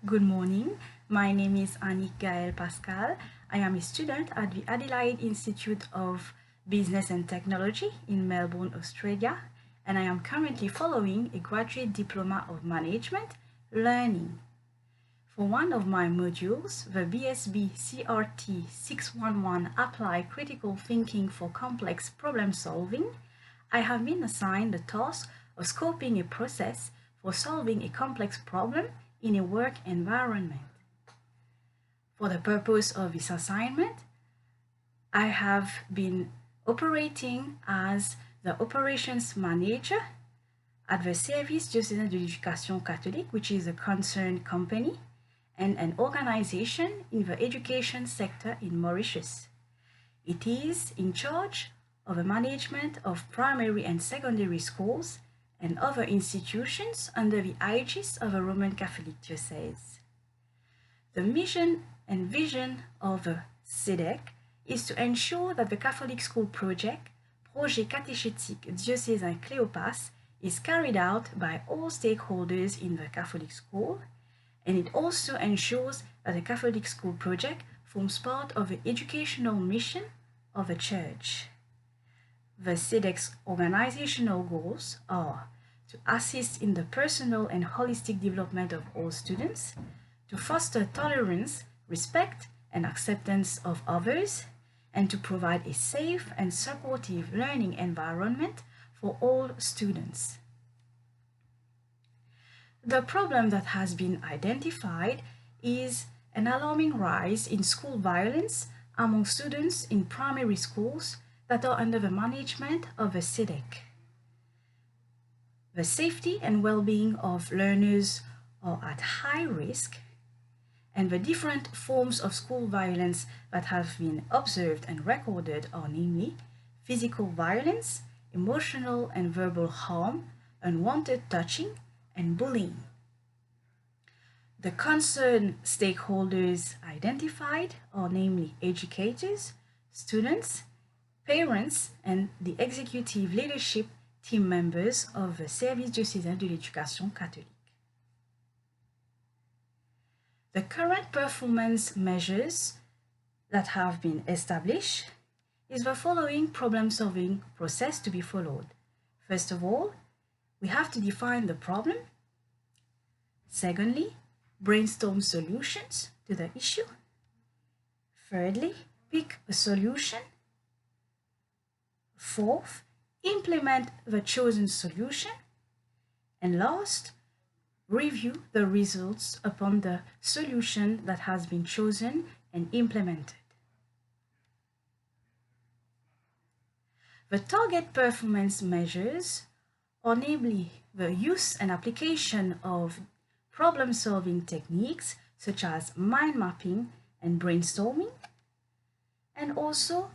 Good morning. My name is Annick Gaël Pascal. I am a student at the Adelaide Institute of Business and Technology in Melbourne, Australia, and I am currently following a graduate diploma of management learning. For one of my modules, the BSBCRT611 Apply Critical Thinking for Complex Problem Solving, I have been assigned the task of scoping a process for solving a complex problem in a work environment. For the purpose of this assignment, I have been operating as the operations manager at the Service Diocésain de l'Éducation Catholique, which is a concerned company and an organization in the education sector in Mauritius. It is in charge of the management of primary and secondary schools and other institutions under the aegis of a Roman Catholic diocese. The mission and vision of the CEDEC is to ensure that the Catholic School Project, Projet Catéchétique Diocésain Cléopas, is carried out by all stakeholders in the Catholic school, and it also ensures that the Catholic School Project forms part of the educational mission of the Church. The CEDEC's organizational goals are to assist in the personal and holistic development of all students, to foster tolerance, respect, and acceptance of others, and to provide a safe and supportive learning environment for all students. The problem that has been identified is an alarming rise in school violence among students in primary schools that are under the management of the CEDEC. The safety and well-being of learners are at high risk, and the different forms of school violence that have been observed and recorded are namely physical violence, emotional and verbal harm, unwanted touching, and bullying. The concerned stakeholders identified are namely educators, students, parents, and the executive leadership team members of the Service Diocésain de l'Éducation Catholique. The current performance measures that have been established is the following problem-solving process to be followed. First of all, we have to define the problem. Secondly, brainstorm solutions to the issue. Thirdly, pick a solution. Fourth, implement the chosen solution. And last, review the results upon the solution that has been chosen and implemented. The target performance measures are namely the use and application of problem-solving techniques such as mind mapping and brainstorming, and also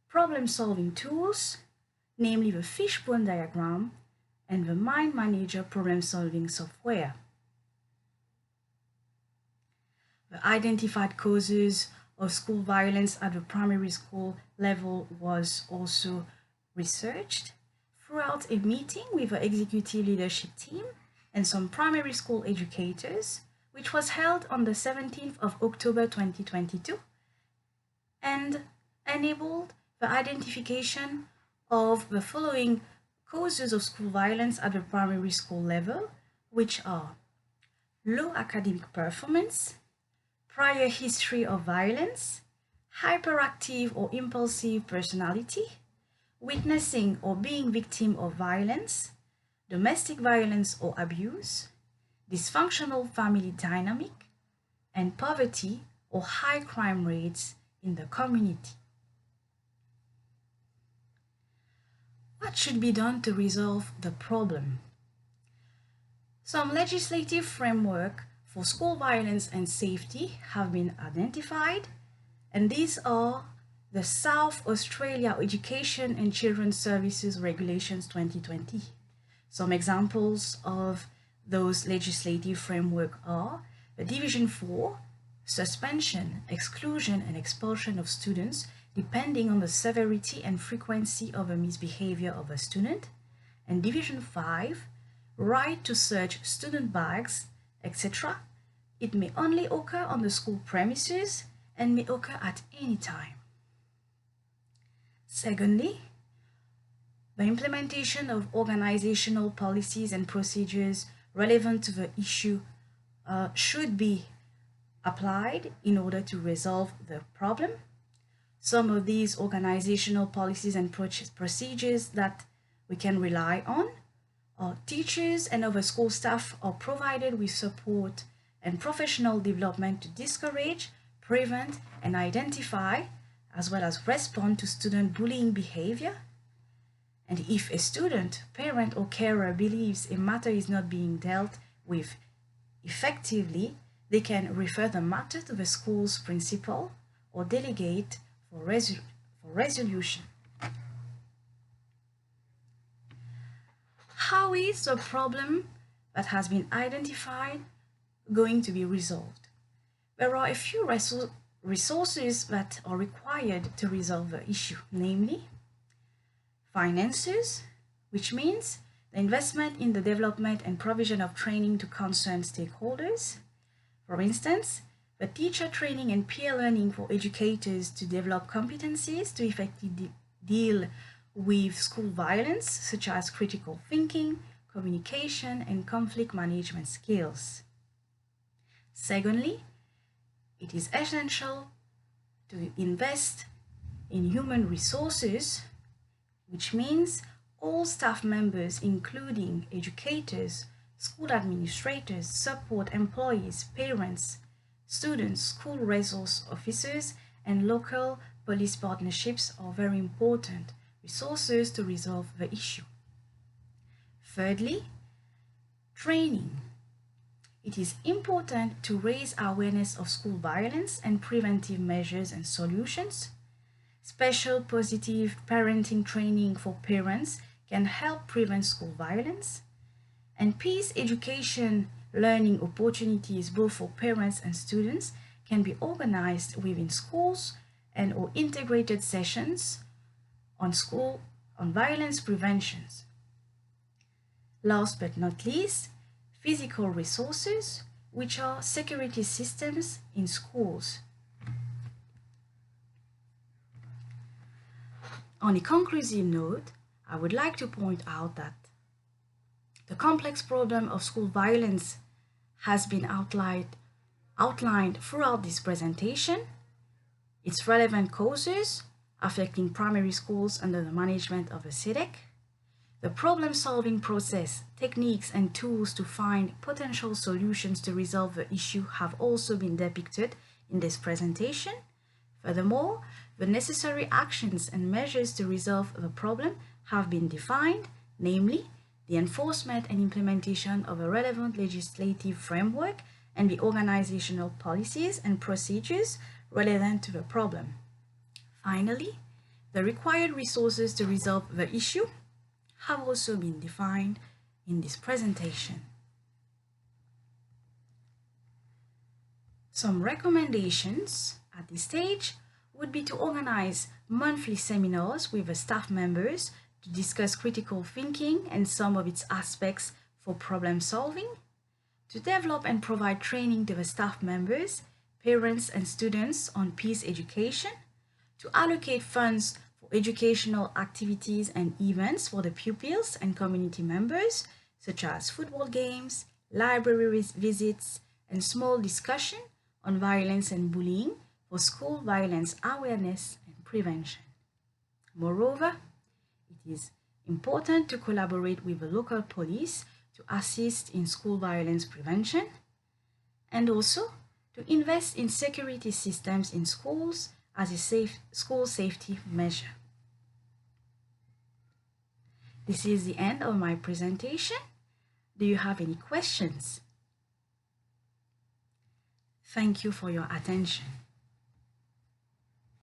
problem-solving tools, namely the fishbone diagram and the Mind Manager problem-solving software. The identified causes of school violence at the primary school level was also researched throughout a meeting with the executive leadership team and some primary school educators, which was held on the 17th of October 2022, and enabled the identification of the following causes of school violence at the primary school level, which are low academic performance, prior history of violence, hyperactive or impulsive personality, witnessing or being victim of violence, domestic violence or abuse, dysfunctional family dynamic, and poverty or high crime rates in the community. What should be done to resolve the problem? Some legislative framework for school violence and safety have been identified, and these are the South Australia Education and Children's Services Regulations 2020. Some examples of those legislative framework are the Division 4, suspension, exclusion, and expulsion of students depending on the severity and frequency of a misbehavior of a student, and Division 5, right to search student bags, etc., It may only occur on the school premises and may occur at any time. Secondly, the implementation of organizational policies and procedures relevant to the issue should be applied in order to resolve the problem. Some of these organizational policies and procedures that we can rely on are teachers and other school staff are provided with support and professional development to discourage, prevent, and identify, as well as respond to student bullying behavior. And if a student, parent, or carer believes a matter is not being dealt with effectively, they can refer the matter to the school's principal or delegate for resolution. How is the problem that has been identified going to be resolved? There are a few resources that are required to resolve the issue, namely finances, which means the investment in the development and provision of training to concerned stakeholders. For instance, the teacher training and peer learning for educators to develop competencies to effectively deal with school violence, such as critical thinking, communication, and conflict management skills. Secondly, it is essential to invest in human resources, which means all staff members, including educators, school administrators, support employees, parents, students, school resource officers, and local police partnerships are very important resources to resolve the issue. Thirdly, training. It is important to raise awareness of school violence and preventive measures and solutions. Special positive parenting training for parents can help prevent school violence. And peace education learning opportunities both for parents and students can be organized within schools and or integrated sessions on violence preventions. Last but not least, physical resources, which are security systems in schools. On a conclusive note, I would like to point out that the complex problem of school violence has been outlined throughout this presentation. Its relevant causes affecting primary schools under the management of a CEDEC, the problem-solving process, techniques, and tools to find potential solutions to resolve the issue have also been depicted in this presentation. Furthermore, the necessary actions and measures to resolve the problem have been defined, namely, the enforcement and implementation of a relevant legislative framework and the organizational policies and procedures relevant to the problem. Finally, the required resources to resolve the issue have also been defined in this presentation. Some recommendations at this stage would be to organize monthly seminars with the staff members to discuss critical thinking and some of its aspects for problem solving, to develop and provide training to the staff members, parents, and students on peace education, to allocate funds for educational activities and events for the pupils and community members, such as football games, library visits, and small discussion on violence and bullying for school violence awareness and prevention. Moreover, it is important to collaborate with the local police to assist in school violence prevention and also to invest in security systems in schools as a school safety measure. This is the end of my presentation. Do you have any questions? Thank you for your attention.